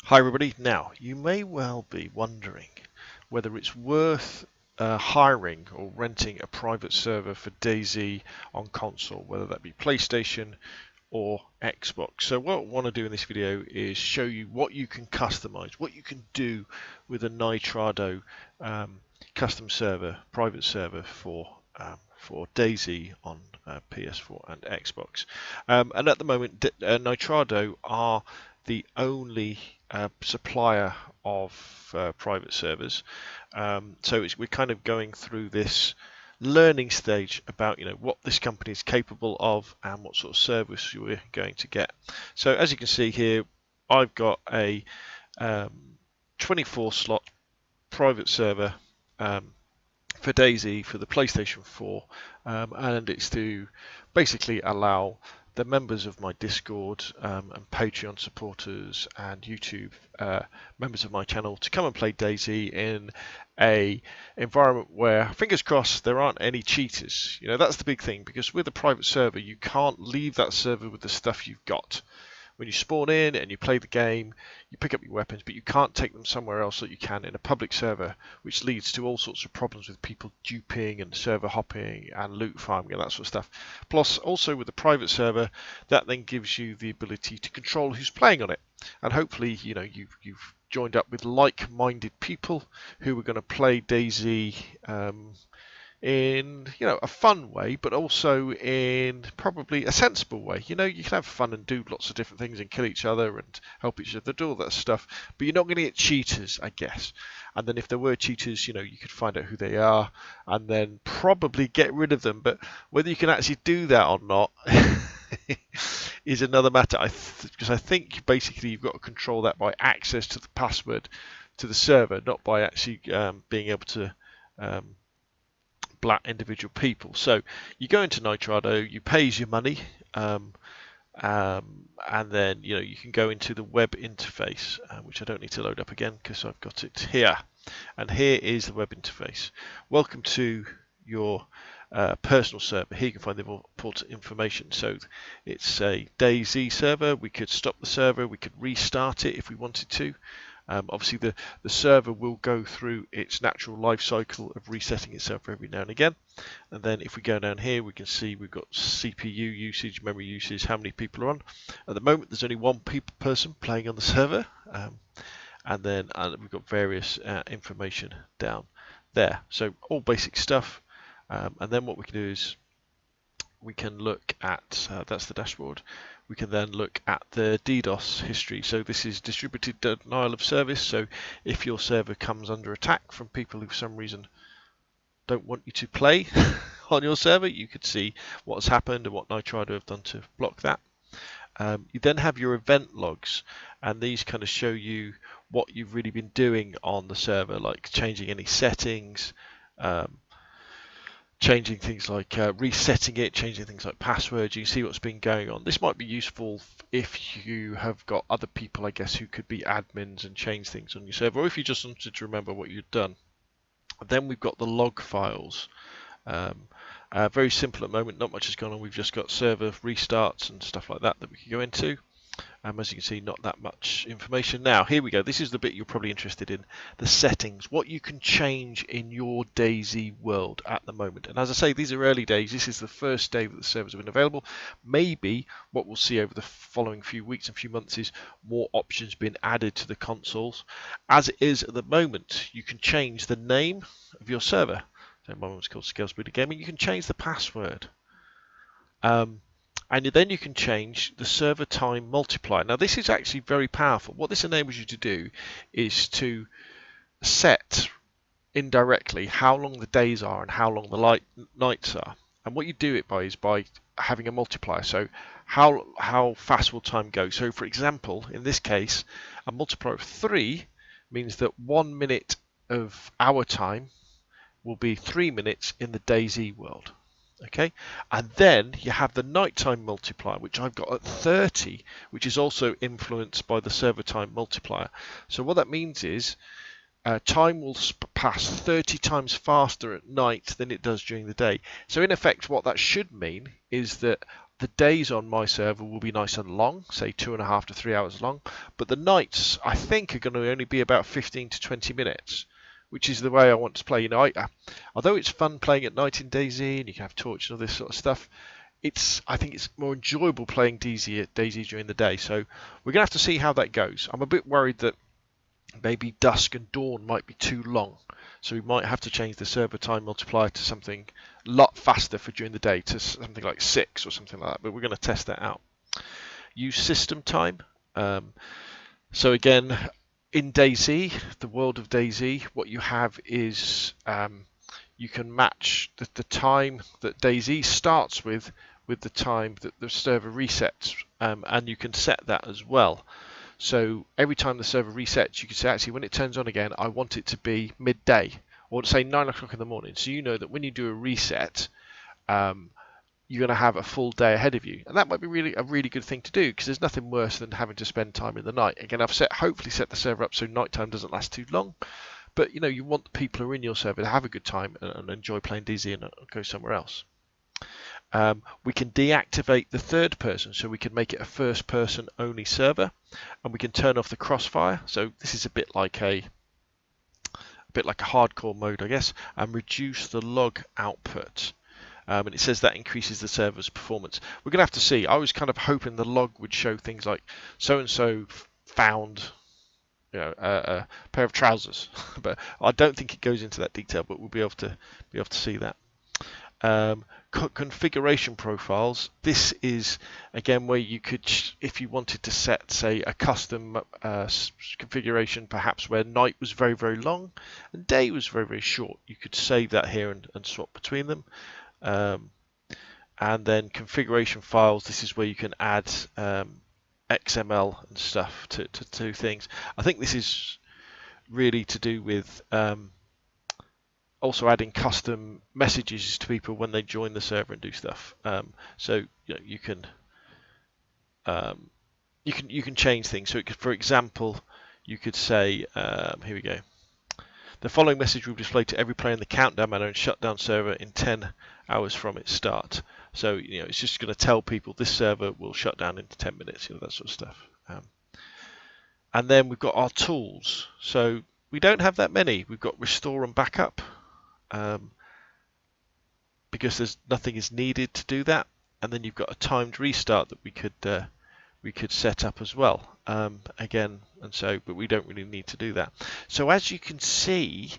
Hi everybody. Now, you may well be wondering whether it's worth hiring or renting a private server for DAYZ on console, whether that be PlayStation or Xbox. So what I want to do in this video is show you what you can customize, what you can do with a Nitrado custom server, private server for DAYZ on PS4 and Xbox. And at the moment, Nitrado are the only supplier of private servers. So we're kind of going through this learning stage about what this company is capable of and what sort of service we're going to get. So as you can see here, I've got a 24 slot private server for DAYZ for the PlayStation 4, and it's to basically allow the members of my Discord and Patreon supporters and YouTube members of my channel to come and play DAYZ in a environment where, fingers crossed, there aren't any cheaters. That's the big thing, because with a private server you can't leave that server with the stuff you've got. When you spawn in and you play the game, you pick up your weapons, but you can't take them somewhere else that you can in a public server, which leads to all sorts of problems with people duping and server hopping and loot farming and that sort of stuff. Plus, also with the private server, that then gives you the ability to control who's playing on it. And hopefully, you've joined up with like-minded people who are going to play DAYZ in a fun way, but also in probably a sensible way. You can have fun and do lots of different things and kill each other and help each other do all that stuff, but you're not going to get cheaters, I guess. And then if there were cheaters, you could find out who they are and then probably get rid of them. But whether you can actually do that or not is another matter, because I think basically you've got to control that by access to the password to the server, not by actually being able to black individual people. So you go into Nitrado, you pay your money, and then you can go into the web interface, which I don't need to load up again because I've got it here. And here is the web interface. Welcome to your personal server. Here you can find the important information. So it's a DAYZ server. We could stop the server, we could restart it if we wanted to. Obviously the server will go through its natural life cycle of resetting itself every now and again. And then if we go down here, we can see we've got CPU usage, memory usage, how many people are on. At the moment there's only one person playing on the server, and then we've got various information down there. So all basic stuff. And then what we can do is we can look at, that's the dashboard, we can then look at the DDoS history. So this is distributed denial of service. So if your server comes under attack from people who for some reason don't want you to play on your server, you could see what has happened and what Nitrado have done to block that. You then have your event logs, and these kind of show you what you've really been doing on the server, like changing any settings, changing things like resetting it, changing things like passwords. You can see what's been going on. This might be useful if you have got other people, I guess, who could be admins and change things on your server, or if you just wanted to remember what you'd done. Then we've got the log files. Very simple at the moment, not much has gone on. We've just got server restarts and stuff like that we can go into. As you can see, not that much information. Now, here we go. This is the bit you're probably interested in, the settings, what you can change in your DAYZ world at the moment. And as I say, these are early days. This is the first day that the servers have been available. Maybe what we'll see over the following few weeks and few months is more options being added to the consoles. As it is at the moment, you can change the name of your server. So my one's called Scalespeeder Gaming. You can change the password. And then you can change the server time multiplier. Now this is actually very powerful. What this enables you to do is to set indirectly how long the days are and how long the nights are. And what you do it by is by having a multiplier. So how fast will time go? So for example, in this case, a multiplier of 3 means that 1 minute of our time will be 3 minutes in the DAYZ world. Okay, and then you have the nighttime multiplier, which I've got at 30, which is also influenced by the server time multiplier. So what that means is time will pass 30 times faster at night than it does during the day. So in effect, what that should mean is that the days on my server will be nice and long, say 2.5 to 3 hours long, but the nights I think are going to only be about 15 to 20 minutes, which is the way I want to play. Although it's fun playing at night in DayZ and you can have torch and all this sort of stuff, I think it's more enjoyable playing DayZ during the day. So we're going to have to see how that goes. I'm a bit worried that maybe dusk and dawn might be too long, so we might have to change the server time multiplier to something a lot faster for during the day, to something like 6 or something like that, but we're going to test that out. Use system time. So again, in DayZ, the world of DayZ, what you have is you can match the time that DayZ starts with the time that the server resets, and you can set that as well. So every time the server resets, you can say, actually, when it turns on again, I want it to be midday, or say 9 o'clock in the morning. So you know that when you do a reset, you're going to have a full day ahead of you. And that might be a really good thing to do, because there's nothing worse than having to spend time in the night. Again, I've hopefully set the server up so nighttime doesn't last too long. But you want the people who are in your server to have a good time and enjoy playing DayZ and go somewhere else. We can deactivate the third person, so we can make it a first person only server, and we can turn off the crossfire. So this is a bit like a hardcore mode, I guess, and reduce the log output. And it says that increases the server's performance. We're going to have to see. I was kind of hoping the log would show things like so and so found a pair of trousers, but I don't think it goes into that detail. But we'll be able to see that. Configuration profiles. This is again where you could, if you wanted to set, say, a custom configuration, perhaps where night was very, very long and day was very, very short, you could save that here and swap between them. And then configuration files. This is where you can add XML and stuff to things. I think this is really to do with also adding custom messages to people when they join the server and do stuff. So you can change things. So for example, you could say, here we go. The following message will be displayed to every player in the countdown manner and shut down server in 10 hours from its start. So it's just going to tell people this server will shut down in 10 minutes. That sort of stuff. And then we've got our tools. So we don't have that many. We've got restore and backup. Because nothing is needed to do that, and then you've got a timed restart that we could set up as well, again, but we don't really need to do that. So as you can see,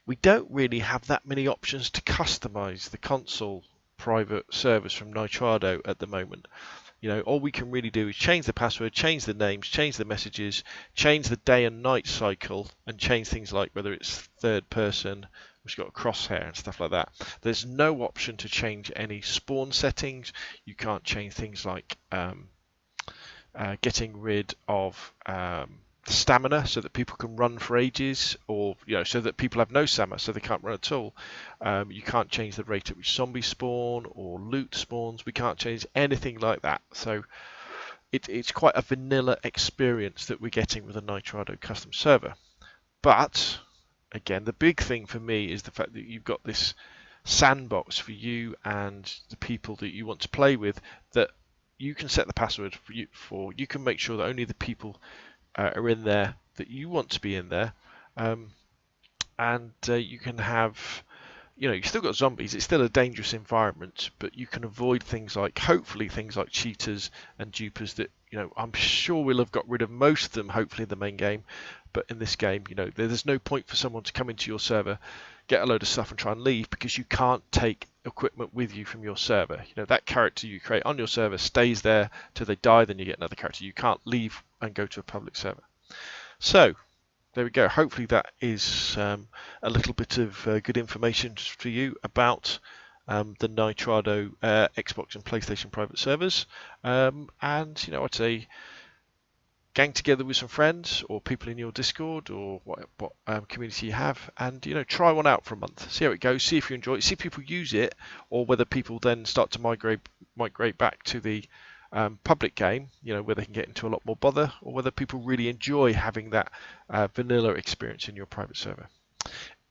we don't really have that many options to customize the console private servers from Nitrado at the moment. All we can really do is change the password, change the names, change the messages, change the day and night cycle, and change things like whether it's third person, which got a crosshair and stuff like that. There's no option to change any spawn settings. You can't change things like getting rid of stamina so that people can run for ages, or so that people have no stamina so they can't run at all. You can't change the rate at which zombies spawn or loot spawns. We can't change anything like that. So it's quite a vanilla experience that we're getting with a Nitrado custom server. But again, the big thing for me is the fact that you've got this sandbox for you and the people that you want to play with, that you can set the password for. You can make sure that only the people are in there that you want to be in there, and you can have, you've still got zombies. It's still a dangerous environment, but you can avoid hopefully things like cheaters and dupers that I'm sure we'll have got rid of most of them hopefully in the main game. But in this game, there's no point for someone to come into your server, get a load of stuff and try and leave, because you can't take equipment with you from your server. That character you create on your server stays there till they die, then you get another character. You can't leave and go to a public server. So there we go. Hopefully that is a little bit of good information for you about the Nitrado Xbox and PlayStation private servers. And I'd say gang together with some friends or people in your Discord or what community you have, and try one out for a month, see how it goes, see if you enjoy it, see if people use it, or whether people then start to migrate back to the public game, where they can get into a lot more bother, or whether people really enjoy having that vanilla experience in your private server.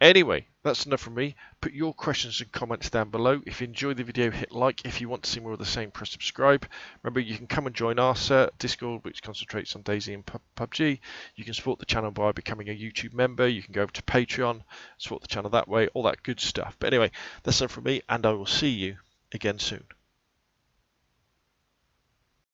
Anyway, that's enough from me. Put your questions and comments down below. If you enjoyed the video, hit like. If you want to see more of the same, press subscribe. Remember, you can come and join our Discord, which concentrates on DAYZ and PUBG. You can support the channel by becoming a YouTube member. You can go over to Patreon, support the channel that way, all that good stuff. But anyway, that's enough from me, and I will see you again soon.